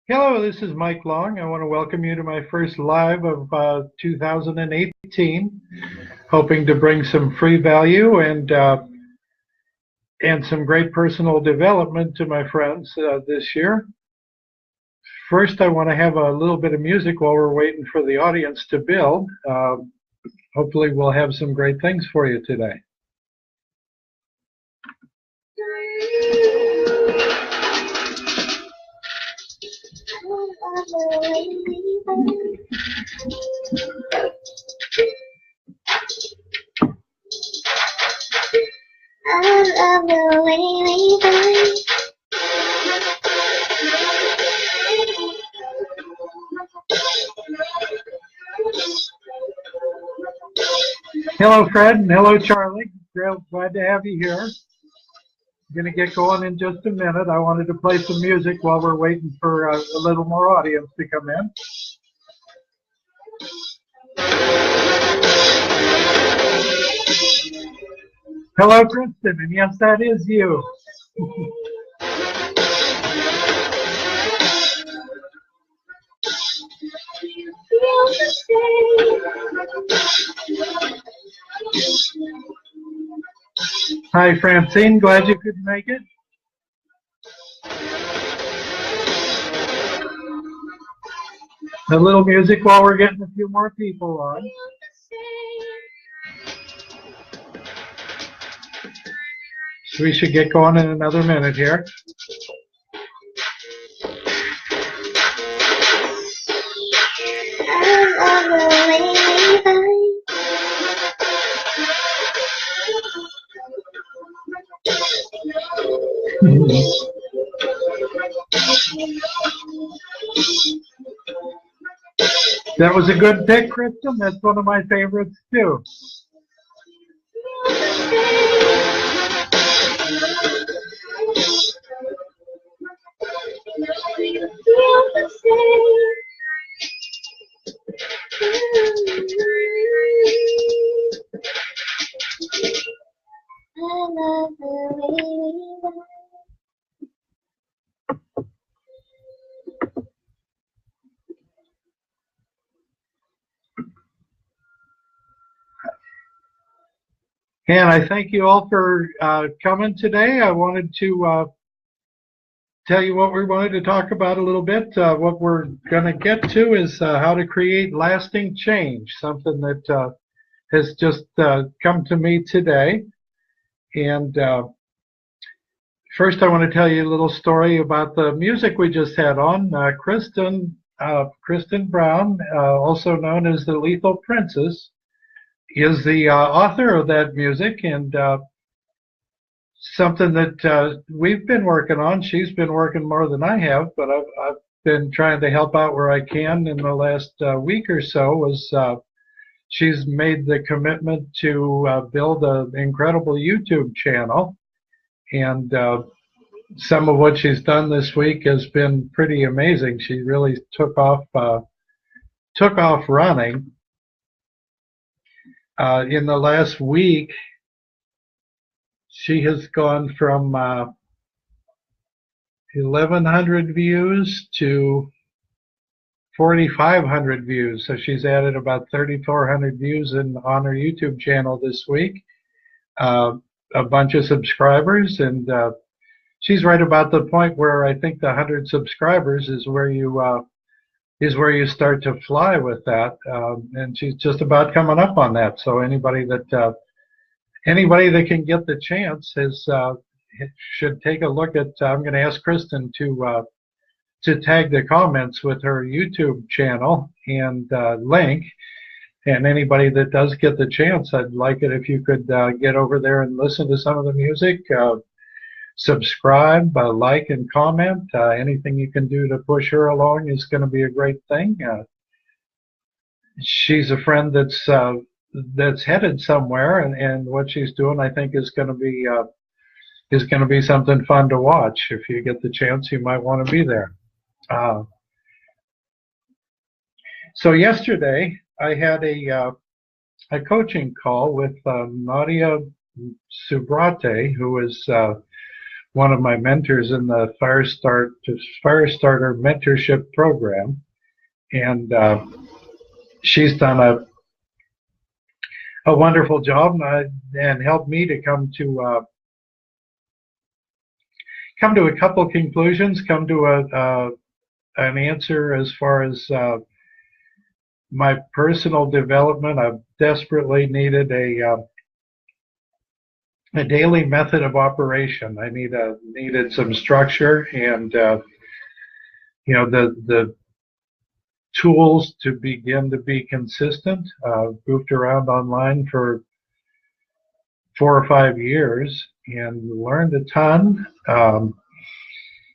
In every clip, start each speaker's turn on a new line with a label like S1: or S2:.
S1: Hello, this is Mike Long. I want to welcome you to my first live of 2018. Hoping to bring some free value and some great personal development to my friends this year. First, I want to have a little bit of music while we're waiting for the audience to build. Hopefully, we'll have some great things for you today.
S2: I love the way we vibe.
S1: Hello, Fred, and hello, Charlie. Glad to have you here. I'm going to get going in just a minute. I wanted to play some music while we're waiting for a little more audience to come in. Hello, Kristen, and yes, that is you. Hi, Francine. Glad you could make it. A little music while we're getting a few more people on. So we should get going in another minute here. That was a good pick, Kristen. That's one of my favorites, too. And I thank you all for coming today. I wanted to tell you what we wanted to talk about a little bit. What we're going to get to is how to create lasting change, something that has just come to me today. And first, I want to tell you a little story about the music we just had on. Kristen Brown, also known as the Lethal Princess, is the author of that music, and something that we've been working on. She's been working more than I have, but I've been trying to help out where I can in the last week or so. She's made the commitment to build an incredible YouTube channel, and some of what she's done this week has been pretty amazing. She really took off running. In the last week, she has gone from 1,100 views to 4,500 views. So she's added about 3,400 views on her YouTube channel this week. A bunch of subscribers, and she's right about the point where I think the 100 subscribers is where you start to fly with that, and she's just about coming up on that. So anybody that can get the chance should take a look at. I'm going to ask Kristen to tag the comments with her YouTube channel and link. And anybody that does get the chance, I'd like it if you could get over there and listen to some of the music. Subscribe, like, and comment. Anything you can do to push her along is going to be a great thing. She's a friend that's headed somewhere, and what she's doing, I think, is going to be something fun to watch. If you get the chance, you might want to be there. So yesterday, I had a coaching call with Nadia Subrate, who is one of my mentors in the Firestarter mentorship program, and she's done a wonderful job and helped me to come to a couple conclusions, come to an answer as far as my personal development. I've desperately needed a daily method of operation. I needed some structure and the tools to begin to be consistent. Goofed around online for 4 or 5 years and learned a ton.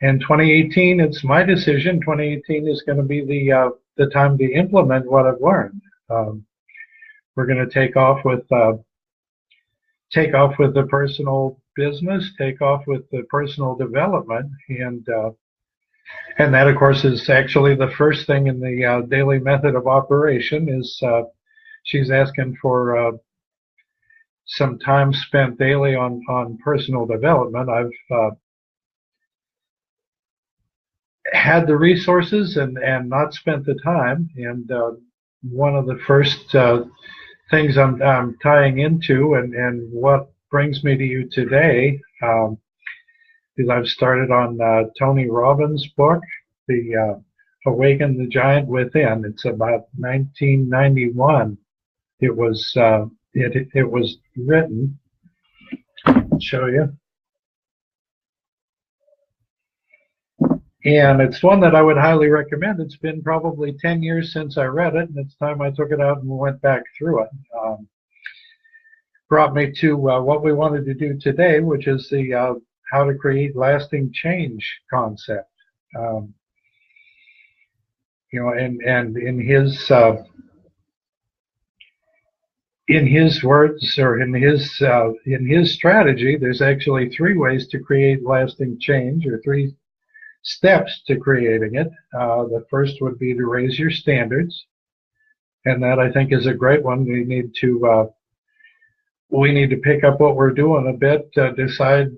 S1: And 2018, it's my decision. 2018 is going to be the time to implement what I've learned. We're going to take off with the personal business, take off with the personal development, and that, of course, is actually the first thing in the daily method of operation. Is she's asking for some time spent daily on personal development. I've had the resources and not spent the time, and one of the first things I'm tying into and what brings me to you today is I've started on Tony Robbins' book, the Awaken the Giant Within. It's about 1991. It was written. I'll show you. And it's one that I would highly recommend. It's been probably 10 years since I read it, and it's time I took it out and went back through it. Brought me to what we wanted to do today, which is the how to create lasting change concept. And in his words, or in his strategy, there's actually 3 ways to create lasting change, or 3 steps to creating it. The first would be to raise your standards, and that, I think, is a great one. We need to pick up what we're doing a bit, decide,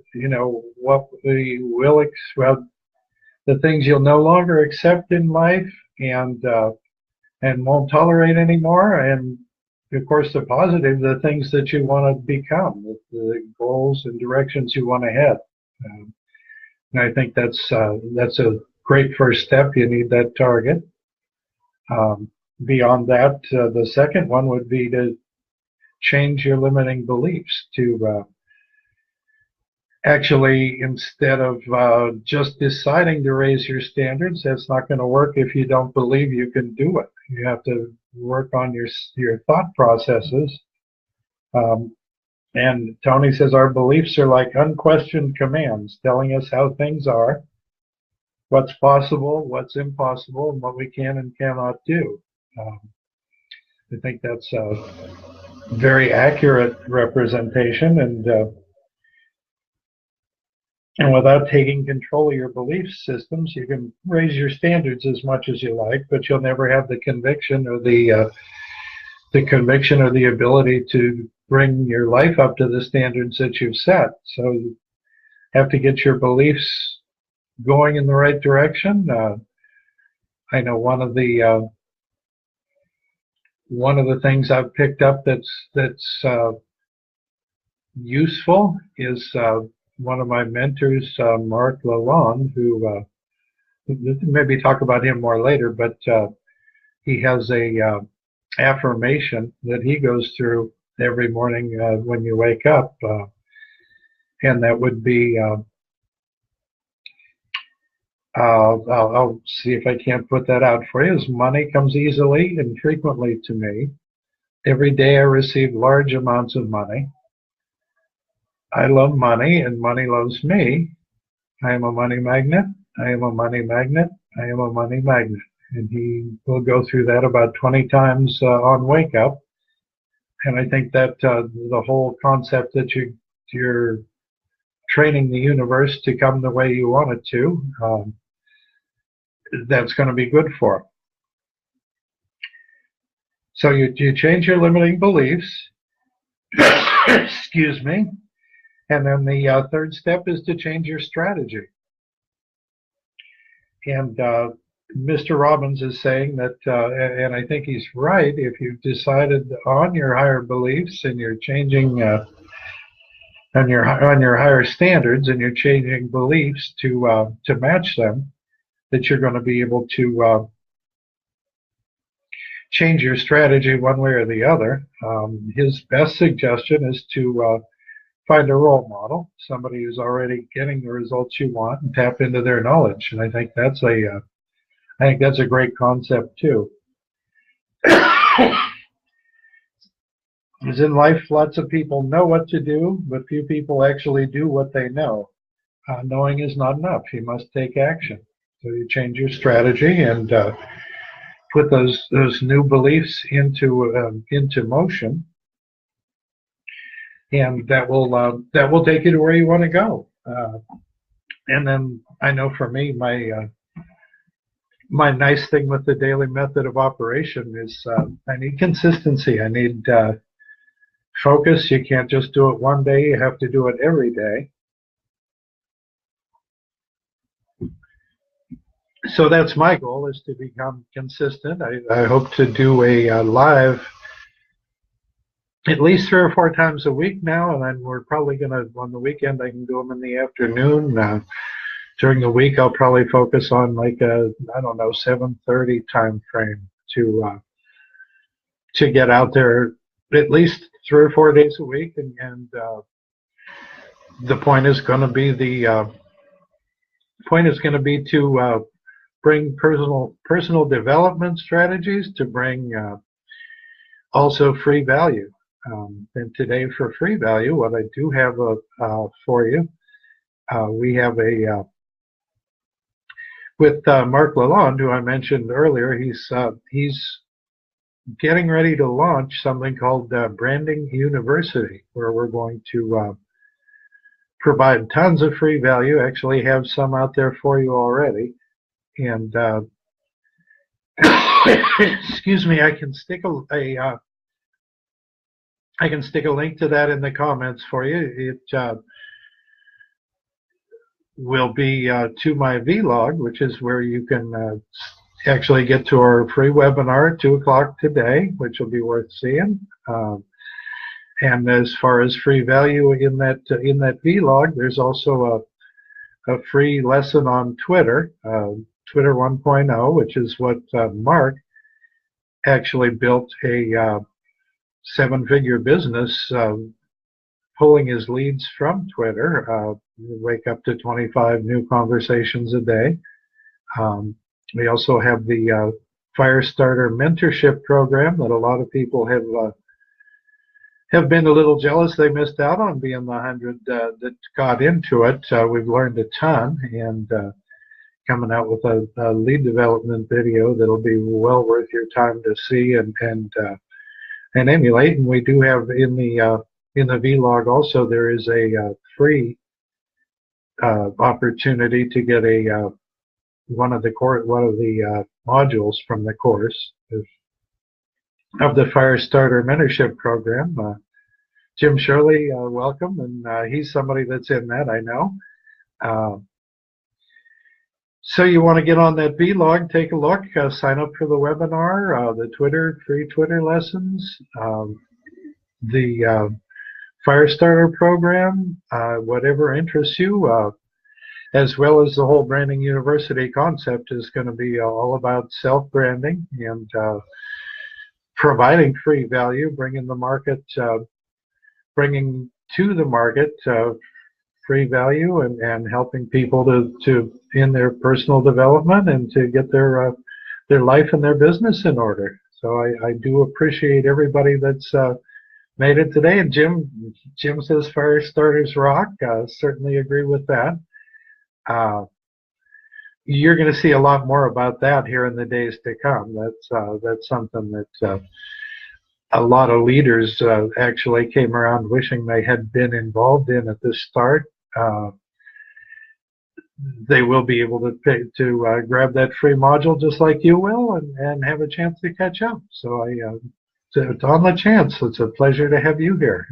S1: what we will, the things you'll no longer accept in life and won't tolerate anymore, and of course the positive, the things that you want to become, the goals and directions you want to head. And I think that's a great first step. You need that target. Beyond that, the second one would be to change your limiting beliefs, to actually, instead of just deciding to raise your standards. That's not going to work if you don't believe you can do it. You have to work on your thought processes. And Tony says our beliefs are like unquestioned commands telling us how things are, what's possible, what's impossible, and what we can and cannot do. I think that's a very accurate representation, and without taking control of your belief systems, you can raise your standards as much as you like, but you'll never have the conviction or the ability to bring your life up to the standards that you've set. So you have to get your beliefs going in the right direction. I know one of the things I've picked up that's useful is one of my mentors, Mark Lalonde, who maybe talk about him more later, but he has a affirmation that he goes through every morning when you wake up, and that would be, I'll see if I can't put that out for you, is money comes easily and frequently to me. Every day I receive large amounts of money. I love money and money loves me. I am a money magnet. I am a money magnet. I am a money magnet. And he will go through that about 20 times on wake up. And I think that the whole concept that you're training the universe to come the way you want it to, that's going to be good for. So you change your limiting beliefs, excuse me, And then the third step is to change your strategy. And Mr. Robbins is saying that, and I think he's right, if you've decided on your higher beliefs and you're changing on your higher standards and you're changing beliefs to match them, that you're going to be able to change your strategy one way or the other. His best suggestion is to find a role model, somebody who's already getting the results you want, and tap into their knowledge. And I think that's a great concept too. As in life, lots of people know what to do, but few people actually do what they know. Knowing is not enough. You must take action. So you change your strategy and put those new beliefs into motion, and that will take you to where you want to go. And then I know for me, my nice thing with the daily method of operation is I need consistency. I need focus. You can't just do it one day. You have to do it every day. So that's my goal, is to become consistent. I hope to do a live at least 3 or 4 times a week now, and then we're probably going to, on the weekend, I can do them in the afternoon. During the week, I'll probably focus on like a, I don't know, 7:30 time frame to get out there at least 3 or 4 days a week, and the point is going to be to bring personal development strategies, to bring also free value. And today, for free value, what I do have for you, we have a with Mark Lalonde, who I mentioned earlier. He's getting ready to launch something called Branding University, where we're going to provide tons of free value. Actually, have some out there for you already. And excuse me, I can stick a link to that in the comments for you. It will be to my vlog, which is where you can actually get to our free webinar at 2 o'clock today, which will be worth seeing. And as far as free value in that vlog, there's also a free lesson on Twitter, Twitter 1.0, which is what Mark actually built a 7-figure business, pulling his leads from Twitter. Wake up to 25 new conversations a day. We also have the Firestarter mentorship program that a lot of people have been a little jealous they missed out on being the 100 that got into it. We've learned a ton, and coming out with a lead development video that'll be well worth your time to see and emulate. And we do have in the vlog also, there is a free opportunity to get a one of the modules from the course of the Firestarter mentorship program. Jim Shirley, welcome, and he's somebody that's in that, I know. So you want to get on that vlog, take a look, sign up for the webinar, the free Twitter lessons, the Firestarter program, whatever interests you, as well as the whole Branding University concept is going to be all about self-branding and providing free value, bringing to the market free value, and helping people to in their personal development and to get their life and their business in order. So I do appreciate everybody that's made it today. And Jim says Firestarters rock. Certainly agree with that. You're going to see a lot more about that here in the days to come. That's something that a lot of leaders actually came around wishing they had been involved in at the start. They will be able to grab that free module just like you will, and have a chance to catch up. So it's on the chance. It's a pleasure to have you here.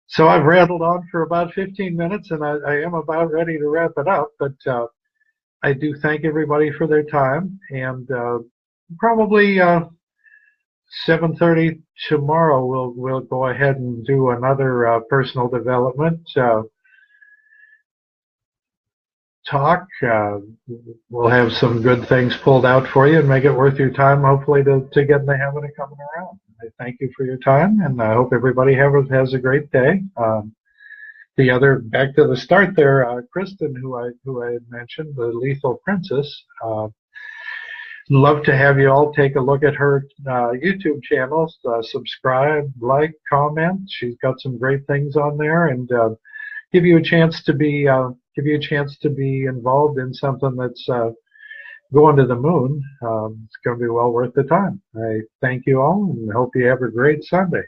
S1: So I've rattled on for about 15 minutes, and I am about ready to wrap it up. But I do thank everybody for their time, and probably 7:30 tomorrow we'll go ahead and do another personal development talk. We'll have some good things pulled out for you and make it worth your time, hopefully, to get in the habit of coming around. I thank you for your time, and I hope everybody has a great day. The other, back to the start there, Kristen, who I had mentioned, the Lethal Princess. Love to have you all take a look at her YouTube channels. Subscribe, like, comment. She's got some great things on there, and give you a chance to be involved in something that's going to the moon. It's going to be well worth the time. I thank you all and hope you have a great Sunday.